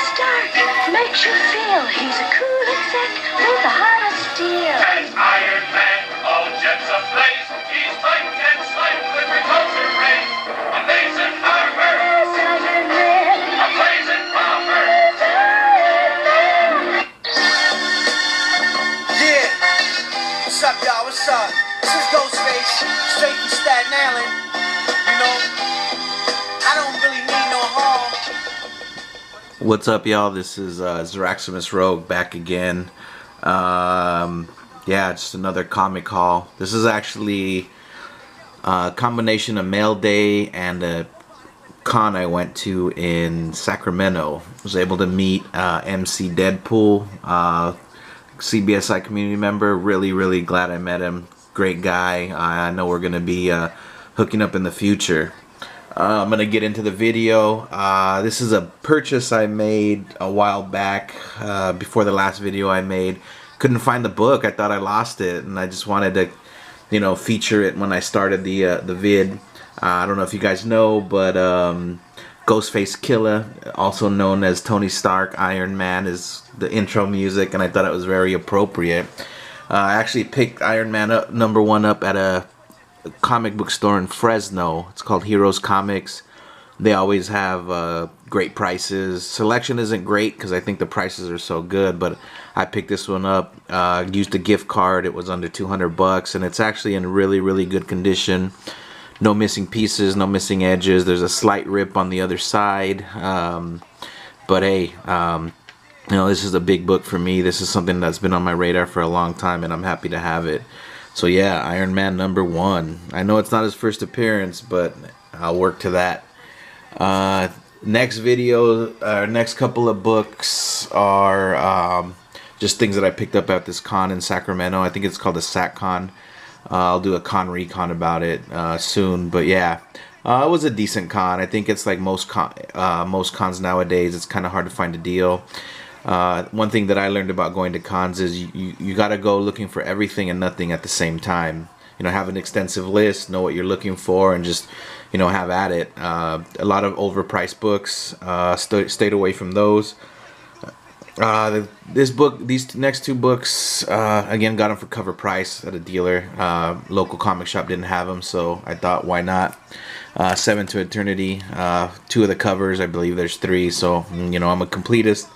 Stark makes you feel he's a cool exec with a heart of steel. As Iron Man, all jets ablaze, he's fighting and slight with repulsor rays. Amazing armor, Yes, Iron Man. a blazing bomber. Yeah, what's up, y'all? What's up? This is Ghostface, straight from Staten Island. You know, I don't really mean no harm. What's up, y'all? This is Zeraximus Rogue back again. Yeah, just another comic haul. This is actually a combination of Mail Day and a con I went to in Sacramento. I was able to meet MC Deadpool, CBSI community member. Really glad I met him. Great guy. I know we're gonna be hooking up in the future. I'm gonna get into the video. This is a purchase I made a while back, before the last video I made. Couldn't find the book. I thought I lost it, and I just wanted to, you know, feature it when I started the vid. I don't know if you guys know, but Ghostface Killer, also known as Tony Stark, Iron Man, is the intro music, and I thought it was very appropriate. I actually picked Iron Man up, #1 up at a comic book store in Fresno. It's called Heroes Comics. They always have great prices. Selection isn't great because I think the prices are so good, but I picked this one up, used a gift card. It was under 200 bucks, and it's actually in really good condition. No missing pieces, no missing edges. There's a slight rip on the other side, but hey, you know, this is a big book for me. This is something that's been on my radar for a long time, and I'm happy to have it. So yeah, Iron Man #1. I know it's not his first appearance, but I'll work to that. Next video, next couple of books are just things that I picked up at this con in Sacramento. I think it's called the SacCon. I'll do a con recon about it soon. But yeah, it was a decent con. I think it's like most cons nowadays. It's kind of hard to find a deal. One thing that I learned about going to cons is you got to go looking for everything and nothing at the same time. You know, have an extensive list, know what you're looking for, and just, you know, have at it. A lot of overpriced books, stayed away from those. This book, these next two books, again, got them for cover price at a dealer. Local comic shop didn't have them, so I thought, why not? Seven to Eternity, 2 of the covers, I believe there's 3, so, you know, I'm a completist,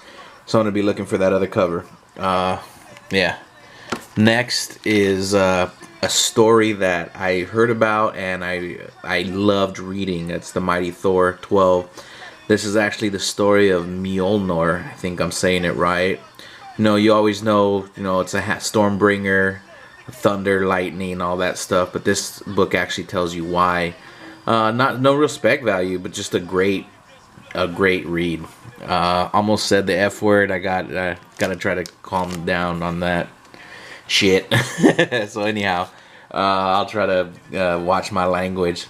so I'm going to be looking for that other cover. Yeah. Next is a story that I heard about and I loved reading. It's the Mighty Thor 12. This is actually the story of Mjolnir. I think I'm saying it right. You know, you always know, you know, it's a Stormbringer, thunder, lightning, all that stuff. But this book actually tells you why. No real spec value, but just a great read. Almost said the F word. I gotta try to calm down on that shit. So anyhow, I'll try to watch my language.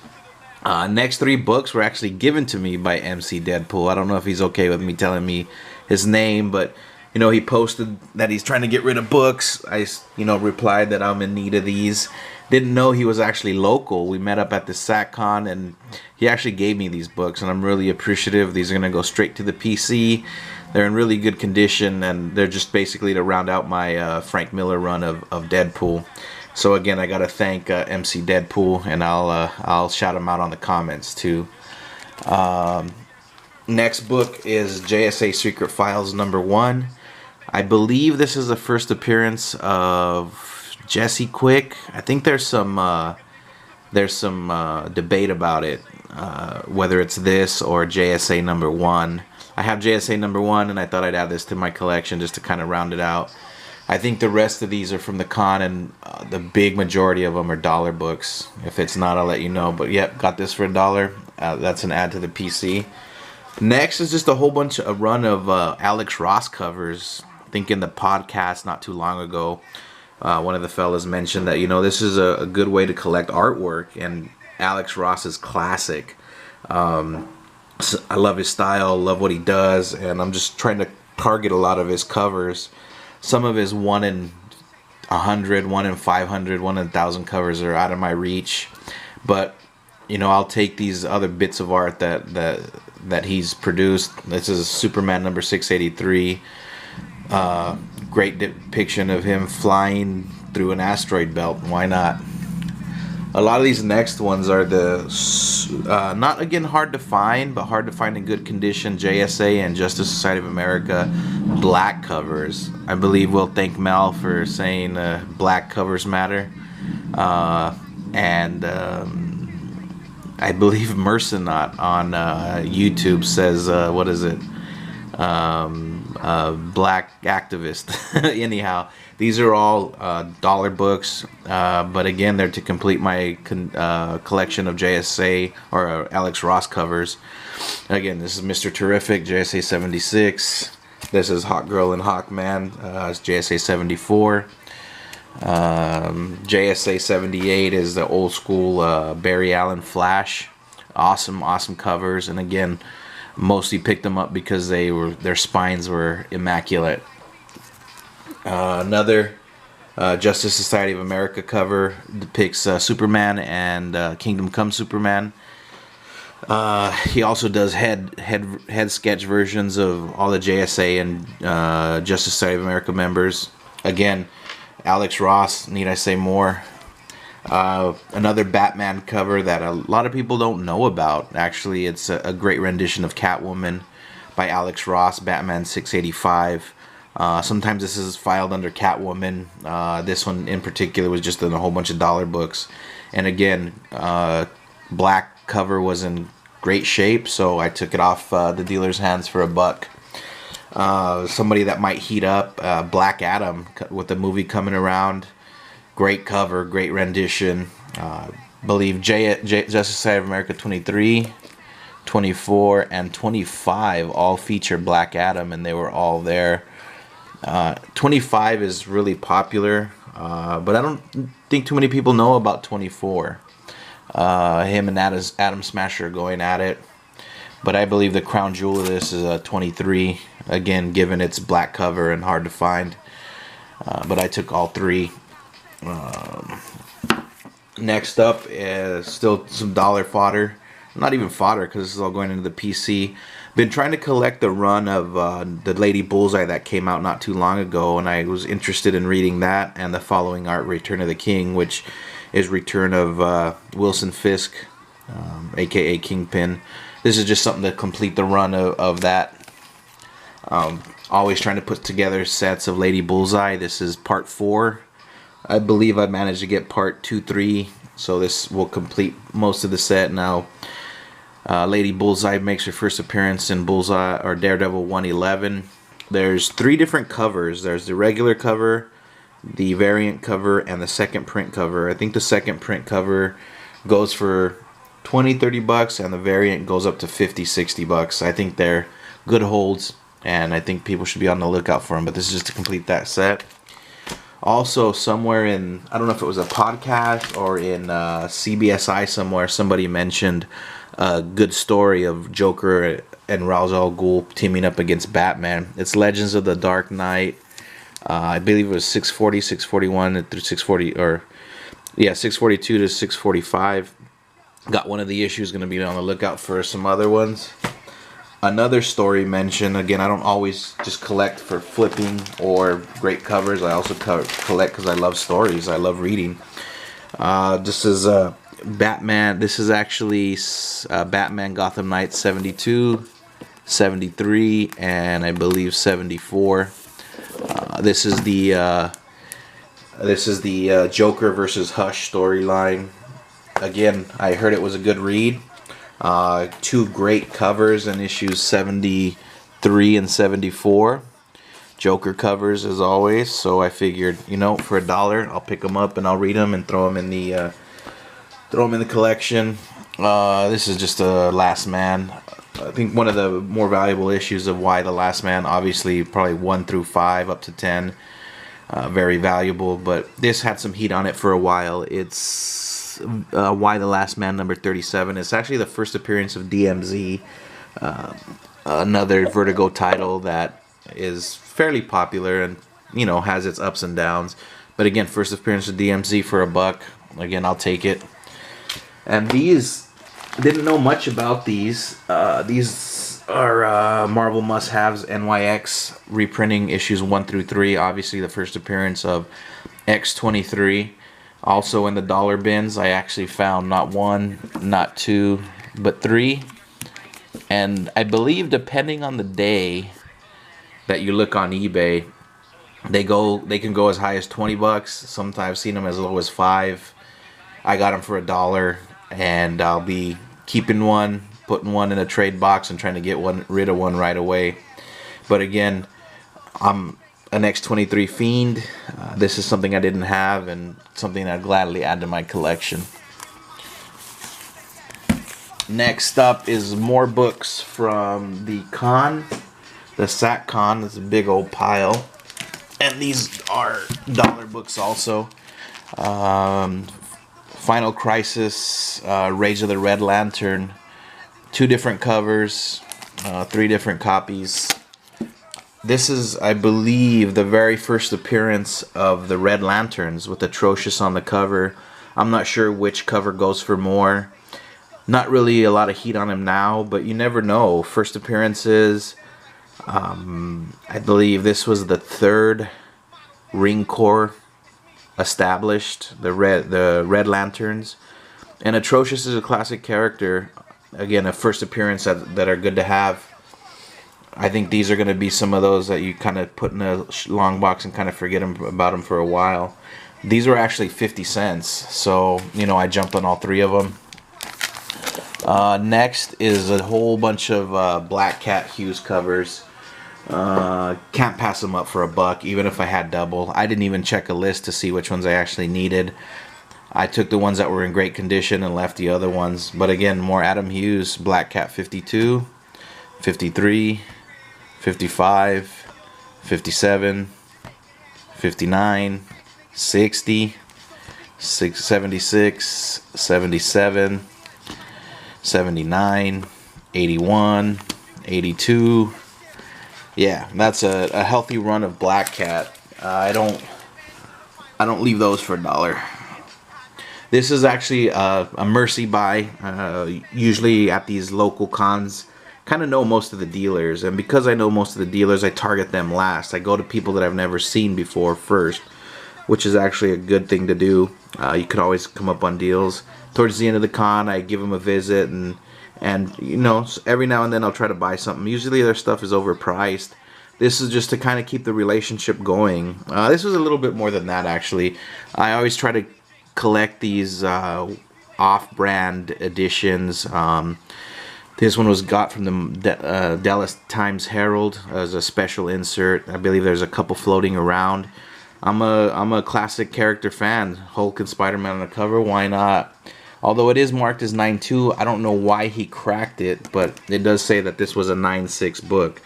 Next 3 books were actually given to me by MC Deadpool. I don't know if he's okay with me telling me his name, but you know, he posted that he's trying to get rid of books. I, you know, replied that I'm in need of these. Didn't know he was actually local. We met up at the SacCon, and he actually gave me these books, and I'm really appreciative. These are gonna go straight to the PC. They're in really good condition, and they're just basically to round out my Frank Miller run of Deadpool. So again, I gotta thank MC Deadpool, and I'll shout him out on the comments too. Next book is JSA Secret Files #1. I believe this is the first appearance of Jesse Quick. I think there's some debate about it, whether it's this or JSA #1. I have JSA #1, and I thought I'd add this to my collection just to kind of round it out. I think the rest of these are from the con, and the big majority of them are dollar books. If it's not, I'll let you know. But yep, got this for $1. That's an add to the PC. Next is just a whole bunch of run of Alex Ross covers. I think in the podcast not too long ago, one of the fellas mentioned that, you know, this is a good way to collect artwork, and Alex Ross is classic. So I love his style, love what he does, and I'm just trying to target a lot of his covers. Some of his 1 in 100, 1 in 500, 1 in 1,000 covers are out of my reach, but you know, I'll take these other bits of art that that he's produced. This is Superman number 683. Great depiction of him flying through an asteroid belt. Why not? A lot of these next ones are the not again hard to find, but hard to find in good condition. JSA and Justice Society of America black covers. I believe we'll thank Mel for saying black covers matter. And I believe Mercenaut on YouTube says, what is it? Black activist. Anyhow, these are all dollar books, but again, they're to complete my collection of JSA or Alex Ross covers. Again, this is Mr. Terrific, JSA 76. This is Hawk Girl and Hawkman, it's JSA 74. JSA 78 is the old school Barry Allen Flash. Awesome covers, and again, mostly picked them up because their spines were immaculate. Another Justice Society of America cover depicts Superman and Kingdom Come Superman. He also does head sketch versions of all the JSA and Justice Society of America members. Again, Alex Ross, need I say more? Another Batman cover that a lot of people don't know about. Actually, it's a great rendition of Catwoman by Alex Ross, Batman 685. Sometimes this is filed under Catwoman. This one in particular was just in a whole bunch of dollar books. And again, black cover was in great shape, so I took it off the dealer's hands for $1. Somebody that might heat up, Black Adam with the movie coming around. Great cover, great rendition. Believe Justice Society of America 23, 24, and 25 all feature Black Adam, and they were all there. 25 is really popular, but I don't think too many people know about 24. Him and Adam Smasher going at it. But I believe the crown jewel of this is a 23. Again, given its black cover and hard to find. But I took all three. Next up is still some dollar fodder. Not even fodder, because this is all going into the PC. Been trying to collect the run of the Lady Bullseye that came out not too long ago, and I was interested in reading that and the following art, Return of the King, which is return of Wilson Fisk, aka Kingpin. This is just something to complete the run of that. Always trying to put together sets of Lady Bullseye. This is part 4. I believe I managed to get part 2, 3, so this will complete most of the set now. Lady Bullseye makes her first appearance in Bullseye or Daredevil 111. There's 3 different covers. There's the regular cover, the variant cover, and the second print cover. I think the second print cover goes for $20-$30, and the variant goes up to $50-$60. I think they're good holds, and I think people should be on the lookout for them. But this is just to complete that set. Also, somewhere in, I don't know if it was a podcast or in CBSI somewhere, somebody mentioned a good story of Joker and Ra's al Ghul teaming up against Batman. It's Legends of the Dark Knight. I believe it was 640, 641 through 640, or yeah, 642 to 645. Got one of the issues, going to be on the lookout for some other ones. Another story mentioned, again, I don't always just collect for flipping or great covers. I also collect because I love stories. I love reading. This is Batman. This is actually Batman Gotham Knights 72, 73, and I believe 74. This is the Joker versus Hush storyline. Again, I heard it was a good read. 2 great covers in issues 73 and 74. Joker covers as always. So I figured, you know, for $1, I'll pick them up and I'll read them and throw them in the collection. This is just a Last Man. I think one of the more valuable issues of Why the Last Man. Obviously, probably 1 through 5 up to 10. Very valuable, but this had some heat on it for a while. It's Why the Last Man number 37. It's actually the first appearance of DMZ, another Vertigo title that is fairly popular and, you know, has its ups and downs. But again, first appearance of DMZ for $1. Again, I'll take it. And these Didn't know much about these. These are Marvel must-haves NYX reprinting issues 1 through 3. Obviously, the first appearance of X-23. Also in the dollar bins, I actually found not 1, not 2, but 3. And I believe, depending on the day that you look on eBay, they can go as high as $20. Sometimes I've seen them as low as 5. I got them for $1, and I'll be keeping one, putting one in a trade box, and trying to get rid of one right away. But again, I'm an X-23 fiend. This is something I didn't have, and something I'd gladly add to my collection. Next up is more books from the con, the SAC con. It's a big old pile, and these are dollar books also. Final Crisis, Rage of the Red Lantern, 2 different covers, 3 different copies. This is, I believe, the very first appearance of the Red Lanterns with Atrocious on the cover. I'm not sure which cover goes for more. Not really a lot of heat on him now, but you never know. First appearances, I believe this was the 3rd Ring Corps established, the Red Lanterns. And Atrocious is a classic character. Again, a first appearance that are good to have. I think these are going to be some of those that you kind of put in a long box and kind of forget about them for a while. These were actually 50 cents, so you know, I jumped on all 3 of them. Next is a whole bunch of Black Cat Hughes covers. Can't pass them up for $1, even if I had double. I didn't even check a list to see which ones I actually needed. I took the ones that were in great condition and left the other ones. But again, more Adam Hughes. Black Cat 52, 53, 55, 57, 59, 60, 76, 77, 79, 81, 82. Yeah, that's a healthy run of Black Cat. I don't leave those for $1. This is actually a mercy buy. Usually at these local cons, kind of know most of the dealers, and because I know most of the dealers, I target them last. I go to people that I've never seen before first, which is actually a good thing to do. You could always come up on deals. Towards the end of the con, I give them a visit, and you know, every now and then I'll try to buy something. Usually their stuff is overpriced. This is just to kind of keep the relationship going. This was a little bit more than that, actually. I always try to collect these off-brand editions. This one was got from the Dallas Times Herald as a special insert. I believe there's a couple floating around. I'm a classic character fan. Hulk and Spider-Man on the cover. Why not? Although it is marked as 9.2, I don't know why he cracked it, but it does say that this was a 9.6 book.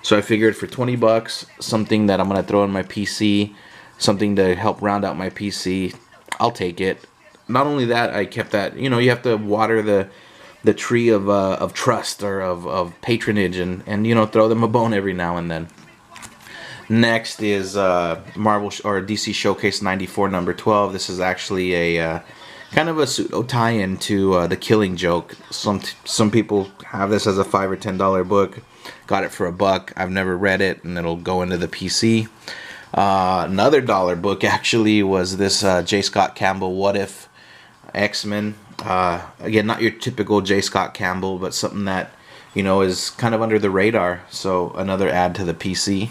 So I figured for $20, something that I'm going to throw in my PC, something to help round out my PC, I'll take it. Not only that, I kept that, you know, you have to water the tree of trust or of patronage, and you know, throw them a bone every now and then. Next is Marvel or DC Showcase 94 number 12. This is actually a kind of a pseudo tie-in to The Killing Joke. Some people have this as a $5 or $10 book. Got it for $1. I've never read it, and it'll go into the PC. Another dollar book actually was this J. Scott Campbell What If X-Men. Again, not your typical J. Scott Campbell, but something that, you know, is kind of under the radar. So another add to the PC.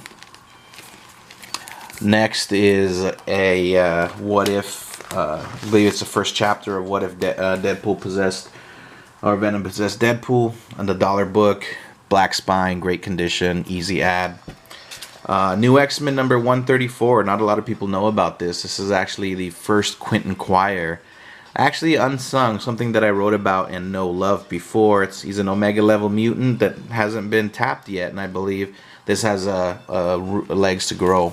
Next is a What If. I believe it's the first chapter of What If Deadpool possessed, or Venom possessed Deadpool, and the dollar book. Black spine, great condition, easy add. New X-Men number 134. Not a lot of people know about this. This is actually the first Quentin Quire. Actually unsung, something that I wrote about in No Love before. He's an Omega level mutant that hasn't been tapped yet, and I believe this has legs to grow.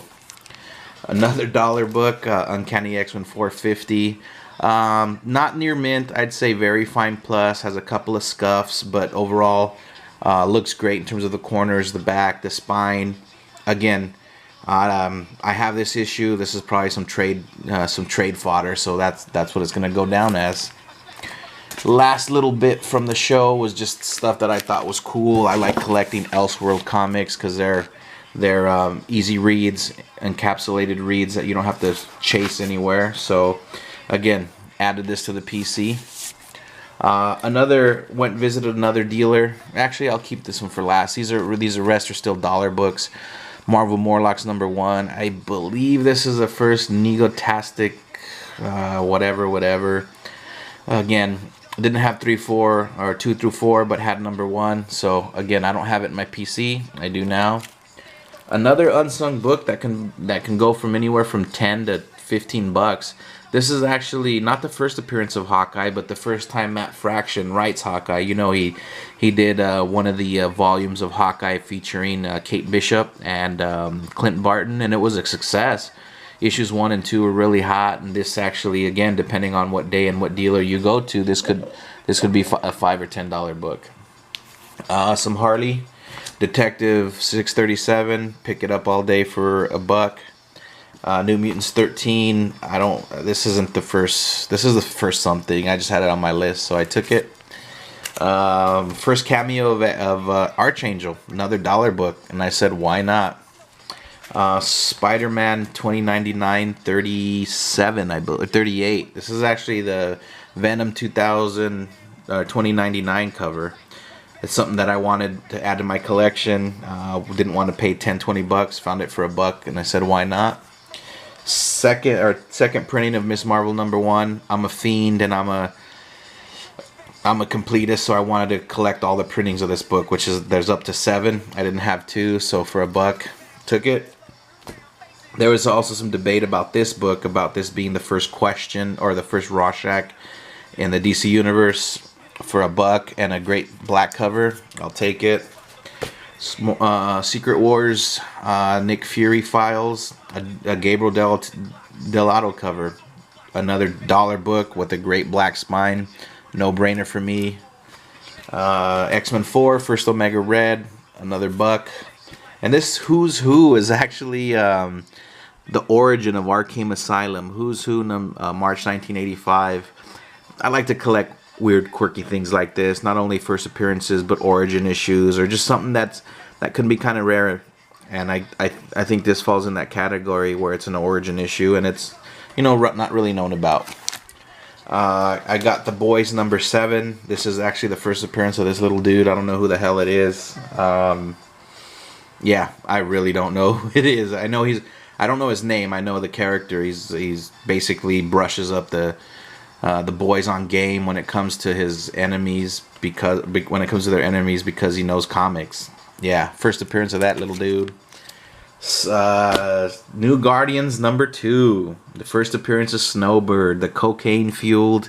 Another dollar book, Uncanny X-Men 450. Not near mint, I'd say very fine plus, has a couple of scuffs, but overall looks great in terms of the corners, the back, the spine. Again, I have this issue. This is probably some trade fodder, so that's what it's gonna go down as. Last little bit from the show was just stuff that I thought was cool. I like collecting Elseworld comics because they're easy reads, encapsulated reads that you don't have to chase anywhere. So again, added this to the PC. Visited another dealer. Actually, I'll keep this one for last. These rest are still dollar books. Marvel Morlocks #1. I believe this is the first Negotastic, whatever. Again, didn't have 3, 4 or 2 through 4, but had #1. So again, I don't have it in my PC. I do now. Another unsung book that can go from anywhere from 10 to 15 bucks. This is actually not the first appearance of Hawkeye, but the first time Matt Fraction writes Hawkeye. You know, he did one of the volumes of Hawkeye featuring Kate Bishop and Clint Barton, and it was a success. Issues 1 and 2 were really hot, and this actually, again, depending on what day and what dealer you go to, this could be a $5 or $10 book. Some Harley, Detective 637. Pick it up all day for $1. New Mutants 13. This is the first something. I just had it on my list, so I took it. First cameo of Archangel, another dollar book, and I said, why not? Spider-Man 2099 37, I believe, 38. This is actually the Venom 2099 cover. It's something that I wanted to add to my collection. Didn't want to pay 10-20 bucks. Found it for $1, and I said, why not? Second printing of Miss Marvel #1. I'm a fiend and I'm a completist, so I wanted to collect all the printings of this book, which is there's up to 7. I didn't have 2, so for $1, took it. There was also some debate about this book, about this being the first Question or the first Rorschach in the DC universe. For $1 and a great black cover, I'll take it. Secret Wars, Nick Fury files, a Gabriel Dell'Otto cover, another dollar book with a great black spine, no brainer for me. X-Men 4, First Omega Red, another $1. And this Who's Who is actually the origin of Arkham Asylum. Who's Who, March 1985. I like to collect weird, quirky things like this. Not only first appearances, but origin issues, or just something that can be kind of rare. And I think this falls in that category where it's an origin issue, and it's, you know, not really known about. I got The Boys #7. This is actually the first appearance of this little dude. I don't know who the hell it is. Yeah, I really don't know who it is. I don't know his name. I know the character. He's basically brushes up the boys on game when it comes to his enemies, because he knows comics. Yeah, first appearance of that little dude. New Guardians #2. The first appearance of Snowbird, the cocaine-fueled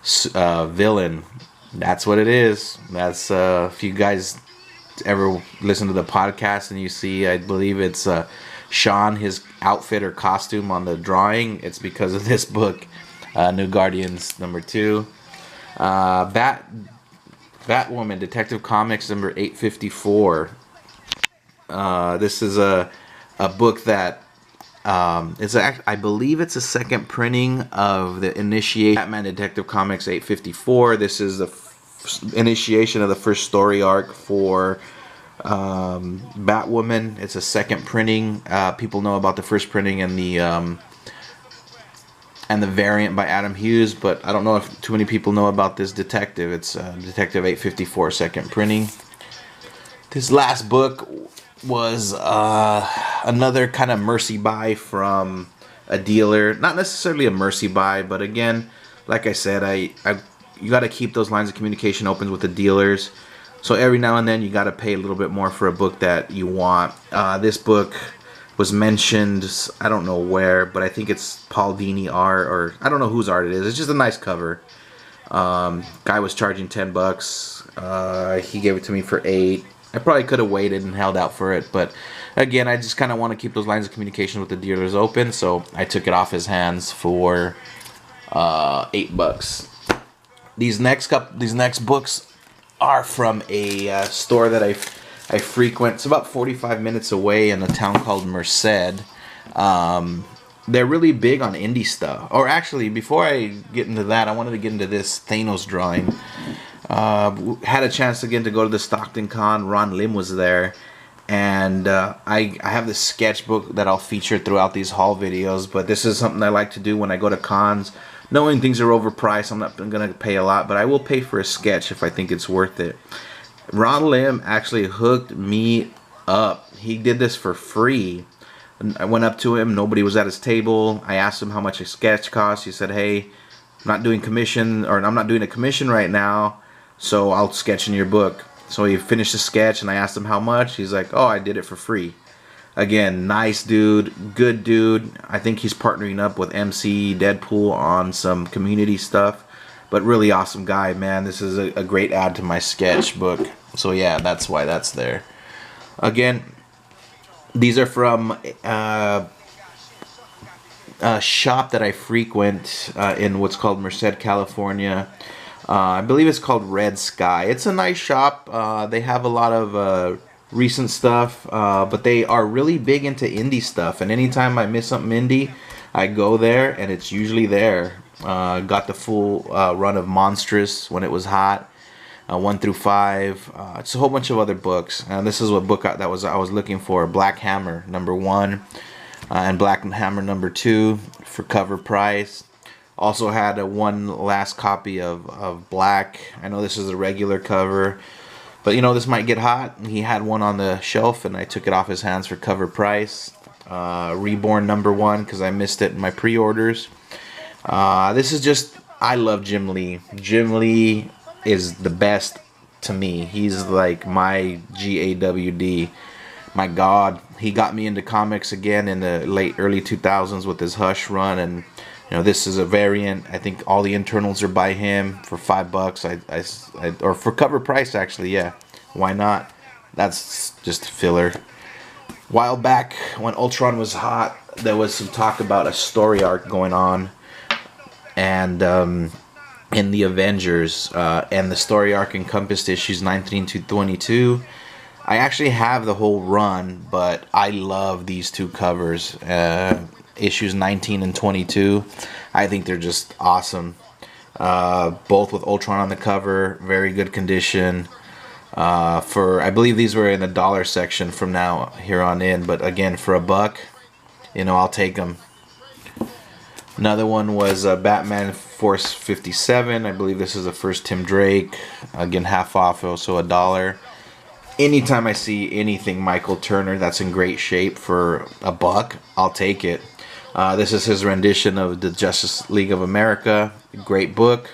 villain. That's what it is. That's if you guys ever listen to the podcast and you see, I believe it's Sean, his outfit or costume on the drawing, it's because of this book. New Guardians #2. Batwoman, Detective Comics #854. This is a book that I believe it's a second printing of the initiation Batman Detective Comics 854. This is the initiation of the first story arc for Batwoman. It's a second printing. People know about the first printing and the variant by Adam Hughes, but I don't know if too many people know about this detective. It's Detective 854 second printing. This last book was another kind of mercy buy from a dealer. Not necessarily a mercy buy, but again, like I said, you got to keep those lines of communication open with the dealers. So every now and then you got to pay a little bit more for a book that you want. This book was mentioned, I don't know where, but I think it's Paul Dini art, or I don't know whose art it is. It's just a nice cover. Guy was charging $10. He gave it to me for $8. I probably could have waited and held out for it, but again, I just kind of want to keep those lines of communication with the dealers open, so I took it off his hands for $8. These next books are from a store that I frequent. It's about 45 minutes away in a town called Merced. they're really big on indie stuff. Or actually, before I get into that, I wanted to get into this Thanos drawing. Had a chance again to go to the Stockton Con. Ron Lim was there. And I have this sketchbook that I'll feature throughout these haul videos. But this is something I like to do when I go to cons. Knowing things are overpriced, I'm not going to pay a lot. But I will pay for a sketch if I think it's worth it. Ron Lim actually hooked me up. He did this for free. I went up to him. Nobody was at his table. I asked him how much a sketch cost. He said, "Hey, I'm not doing commission, or I'm not doing a commission right now, so I'll sketch in your book." So he finished the sketch, and I asked him how much. He's like, "Oh, I did it for free." Again, nice dude, good dude. I think he's partnering up with MC Deadpool on some community stuff. But really awesome guy, man. This is a great add to my sketchbook. So yeah, that's why that's there. Again, these are from a shop that I frequent in what's called Merced, California. I believe it's called Red Sky. It's a nice shop. They have a lot of recent stuff, but they are really big into indie stuff. And anytime I miss something indie, I go there, and it's usually there. Got the full run of Monstrous when it was hot, 1 through 5. It's a whole bunch of other books. This is what book I was looking for: Black Hammer #1 and Black Hammer #2 for cover price. Also had one last copy of Black. I know this is a regular cover, but you know this might get hot. He had one on the shelf, and I took it off his hands for cover price. Reborn #1 because I missed it in my pre-orders. This is just, I love Jim Lee. Jim Lee is the best to me. He's like my GAWD. My God, he got me into comics again in the early 2000s with his Hush run, and you know this is a variant. I think all the internals are by him for $5. Or for cover price actually. Yeah, why not? That's just filler. While back when Ultron was hot, there was some talk about a story arc going on, and in the Avengers, and the story arc encompassed issues 19 to 22. I actually have the whole run, but I love these two covers, issues 19 and 22. I think they're just awesome. Both with Ultron on the cover, very good condition. I believe these were in the dollar section from now here on in, but again, for $1, you know, I'll take them. Another one was Batman Force 57. I believe this is the first Tim Drake. Again, half off, also $1. Anytime I see anything Michael Turner that's in great shape for $1, I'll take it. This is his rendition of the Justice League of America. Great book.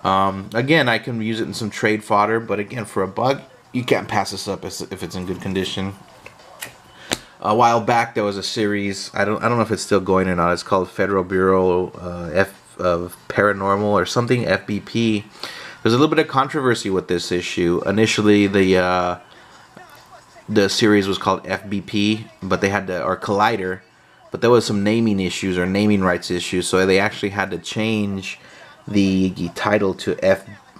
Again, I can use it in some trade fodder, but again, for $1, you can't pass this up if it's in good condition. A while back, there was a series. I don't know if it's still going or not. It's called Federal Bureau of Paranormal or something, FBP. There's a little bit of controversy with this issue. Initially, the series was called FBP, but they had or Collider, but there was some naming issues or naming rights issues, so they actually had to change the title to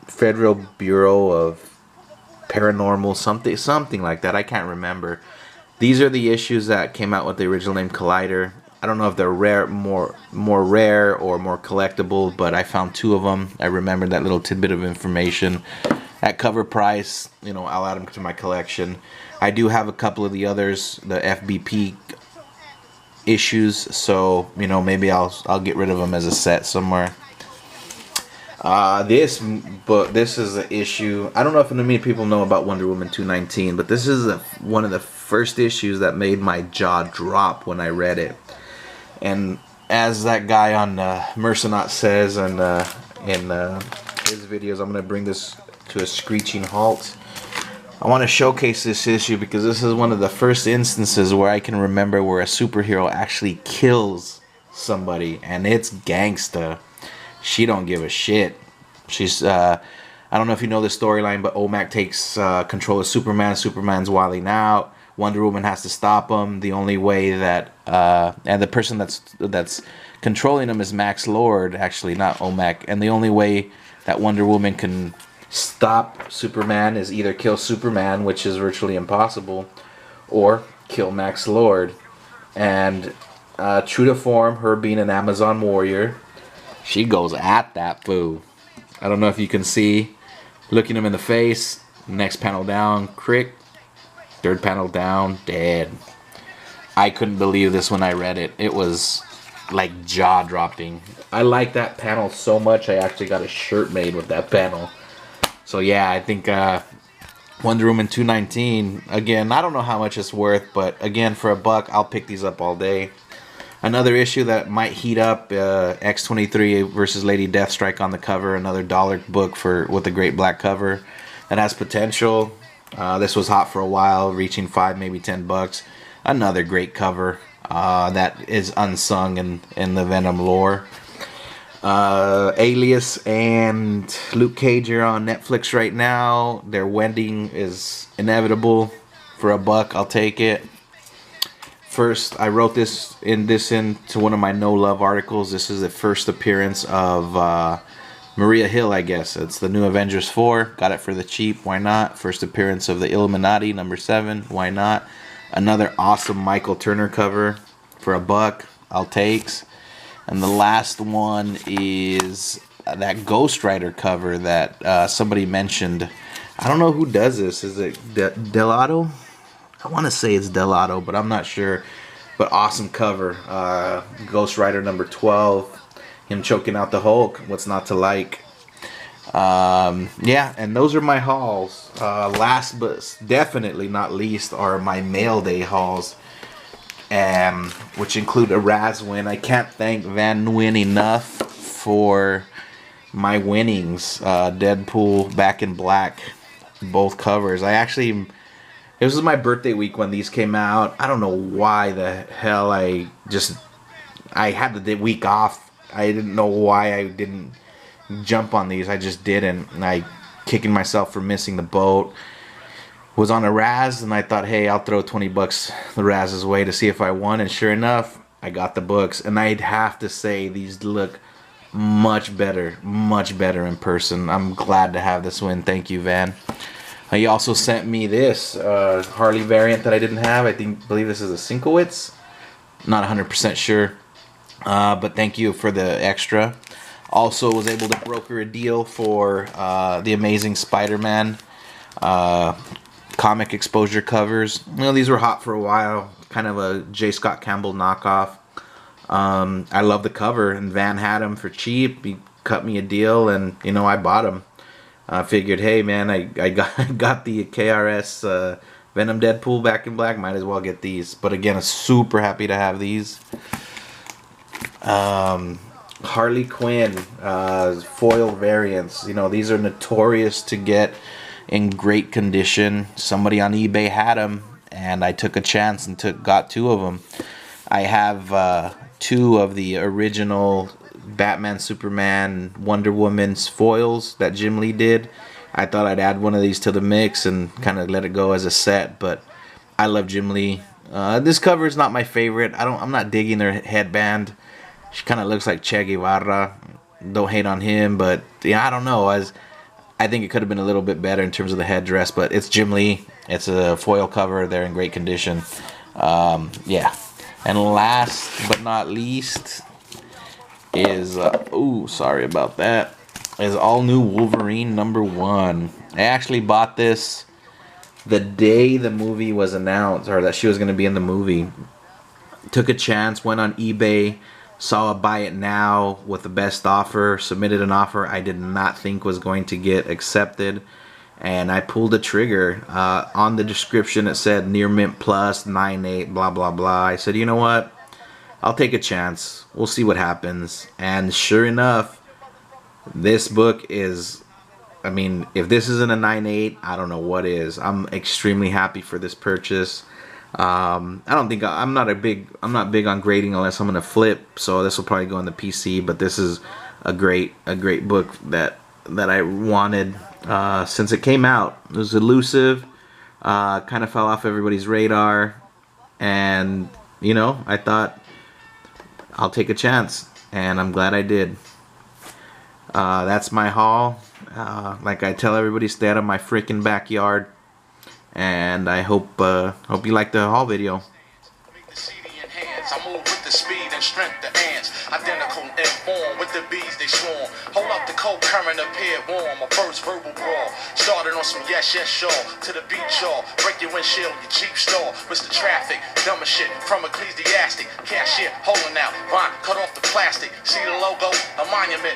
Federal Bureau of Paranormal, something like that. I can't remember. These are the issues that came out with the original name Collider. I don't know if they're rare, more rare or more collectible, but I found 2 of them. I remember that little tidbit of information. At cover price, you know, I'll add them to my collection. I do have a couple of the others, the FBP issues, so you know maybe I'll get rid of them as a set somewhere. This is the issue. I don't know if many people know about Wonder Woman 219, but this is one of the first issues that made my jaw drop when I read it. And as that guy on Mercenaut says in his videos, I'm going to bring this to a screeching halt. I want to showcase this issue because this is one of the first instances where I can remember where a superhero actually kills somebody, and it's gangsta. She don't give a shit. She's I don't know if you know the storyline, but OMAC takes control of Superman. Superman's wilding out. Wonder Woman has to stop him. The only way that and the person that's controlling him is Max Lord, actually, not OMAC. And the only way that Wonder Woman can stop Superman is either kill Superman, which is virtually impossible, or kill Max Lord. And True to form, her being an Amazon warrior, she goes at that fool. I don't know if you can see, looking him in the face. Next panel down, crick. Third panel down, dead. I couldn't believe this when I read it. It was like jaw dropping. I like that panel so much. I actually got a shirt made with that panel. So yeah, I think Wonder Woman 219. Again, I don't know how much it's worth, but again, for $1, I'll pick these up all day. Another issue that might heat up, X-23 versus Lady Deathstrike on the cover. Another dollar book with a great black cover that has potential. This was hot for a while, reaching $5, maybe $10. Another great cover that is unsung in the Venom lore. Alias and Luke Cage are on Netflix right now. Their wedding is inevitable. For $1, I'll take it. First, I wrote this into one of my no love articles. This is the first appearance of Maria Hill, I guess. It's the new Avengers 4. Got it for the cheap. Why not? First appearance of the Illuminati, number 7. Why not? Another awesome Michael Turner cover for $1. I'll takes. And the last one is that Ghost Rider cover that somebody mentioned. I don't know who does this. Is it Delato? I want to say it's Delato, but I'm not sure. But awesome cover. Ghost Rider number 12. Him choking out the Hulk. What's not to like? Yeah, and those are my hauls. Last but definitely not least are my mail day hauls, which include a Raz win. I can't thank Van Nguyen enough for my winnings. Deadpool, Back in Black, both covers. This was my birthday week when these came out. I don't know why the hell I had the week off. I didn't know why I didn't jump on these. I just didn't, and I kicking myself for missing the boat. Was on a Raz, and I thought, hey, I'll throw $20 the Raz's way to see if I won, and sure enough, I got the books. And I'd have to say these look much better in person. I'm glad to have this win. Thank you, Van. He also sent me this Harley variant that I didn't have. Believe this is a Sinkowitz. Not 100% sure, but thank you for the extra. Also was able to broker a deal for the Amazing Spider-Man comic exposure covers. You know, these were hot for a while. Kind of a J. Scott Campbell knockoff. I love the cover, and Van had them for cheap. He cut me a deal, and you know, I bought them. I figured, hey man, I got the KRS Venom Deadpool Back in Black. Might as well get these. But again, I'm super happy to have these. Harley Quinn foil variants. You know, these are notorious to get in great condition. Somebody on eBay had them, and I took a chance and got 2 of them. I have 2 of the original Batman, Superman, Wonder Woman's foils that Jim Lee did. I thought I'd add one of these to the mix and kind of let it go as a set, but I love Jim Lee. This cover is not my favorite. I'm not digging their headband. She kind of looks like Che Guevara. Don't hate on him, but yeah, I don't know. I think it could have been a little bit better in terms of the headdress, but it's Jim Lee. It's a foil cover. They're in great condition. Yeah. And last but not least is sorry about that, is all new Wolverine number 1. I actually bought this the day the movie was announced, or that she was going to be in the movie. Took a chance, went on eBay, saw a buy it now with the best offer, submitted an offer I did not think was going to get accepted, and I pulled the trigger. On the description it said near mint plus 9.8 blah blah blah. I said, you know what, I'll take a chance. We'll see what happens. And sure enough, this book is, I mean, if this isn't a 9.8, I don't know what is. I'm extremely happy for this purchase. I'm not big on grading unless I'm gonna flip, so this will probably go on the PC, but this is a great book that I wanted since it came out. It was elusive, kind of fell off everybody's radar, and you know, I thought I'll take a chance, and I'm glad I did. That's my haul. Like I tell everybody, stay out of my freaking backyard. And I hope you like the haul video. Make the CD enhance. I move with the speed. strength to ants. Identical in form with the bees they swarm. Hold up the cold current appeared warm. My first verbal brawl. Started on some yes, sure. To the beat, y'all. Break your windshield, your Jeep store. Risk the traffic. Dumb as shit from ecclesiastic. Cashier holding out. Vine cut off the plastic. See the logo? A monument.